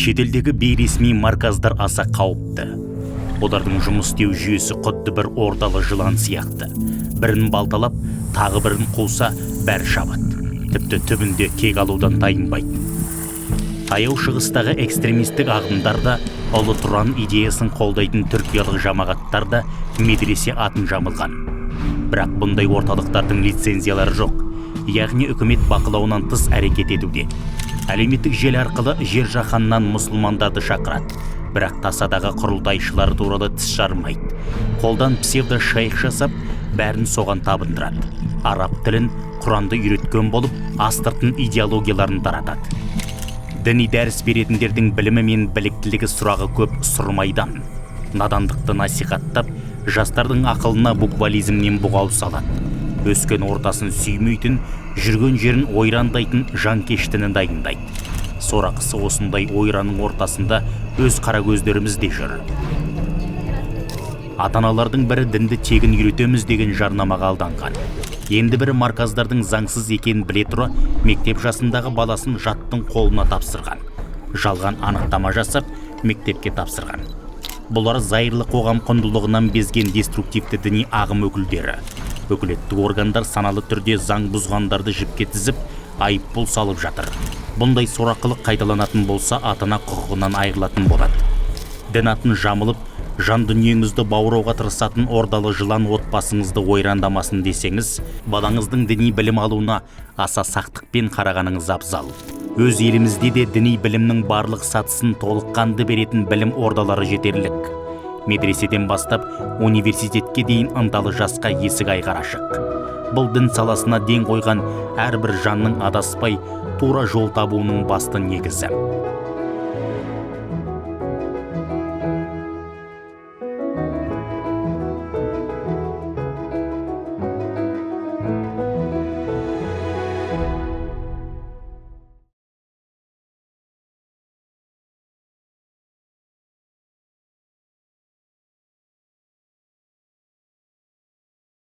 Шетелдегі бейресми марказдар аса қауіпті. Олардың жұмыс істеу жүйесі құдды бір ордалы жылан сияқты. Бірін балталап, тағы бірін қуса, бәрі шабады. Тіпті түбінде кек алудан тайынбайды. Таяу шығыстағы экстремистік ағымдарда Ұлы Тұран идеясын қолдайтын түркиялық жамағаттарда медресе атын жамылған. Бірақ бұндай орталықтардың лицензиялары жоқ, яғни үкімет бақылауынан тыс әрекет етуде. Әлеуметтік желі арқылы жер жаһаннан мұсылмандарды шақырады, бірақ тасадағы құрылтайшылар туралы тіс жармайды. Қолдан псевдо шайх жасап, бәрін соған табындырады. Араб тілін, Құранды үйреткен болып, астыртын идеологияларын таратады. Діни дәріс беретіндердің білімі мен біліктілігі сұрағы көп сұрмайдан. Надандықты насихаттап, жастардың ақылына буквализмнен бұғау салады. Өскен ортасын сүймейтін, жүрген жерін ойрандайтын жанкештіні дайындайды. Сорақысы осындай ойранның ортасында өз қара көздеріміз де жүр. Ата-аналардың бірі дінді тегін үйретеміз деген жарнамаға алданған. Енді бірі марказдардың заңсыз екенін біле тұра, мектеп жасындағы баласын жаттың қолына тапсырған. Жалған анықтама жасап, мектепке тапсырған. Бұлар зайырлы қоғам құндылығынан безген деструктивті діни ағым өкілдері. Өкілеттік органдар саналы түрде заң бұзғандарды жіпке тізіп, айыппұл салып жатыр. Бұндай сорақылық қайталанатын болса, ата-ана құқығынан айырылатын болады. Дін атын жамылып, жан дүниеңізді бауырауға тырысатын ордалы жылан отбасыңызды ойрандамасын десеңіз, балаңыздың діни білім алуына аса сақтықпен қарағаныңыз абзал. Өз елімізде де діни білімнің барлық сатысын толыққанды беретін білім ордалары жетерлік. Медреседен бастап университетке дейін ынталы жасқа есік айқара ашық. Бұл дін саласына ден қойған әрбір жанның адаспай тура жол табуының басты негізі.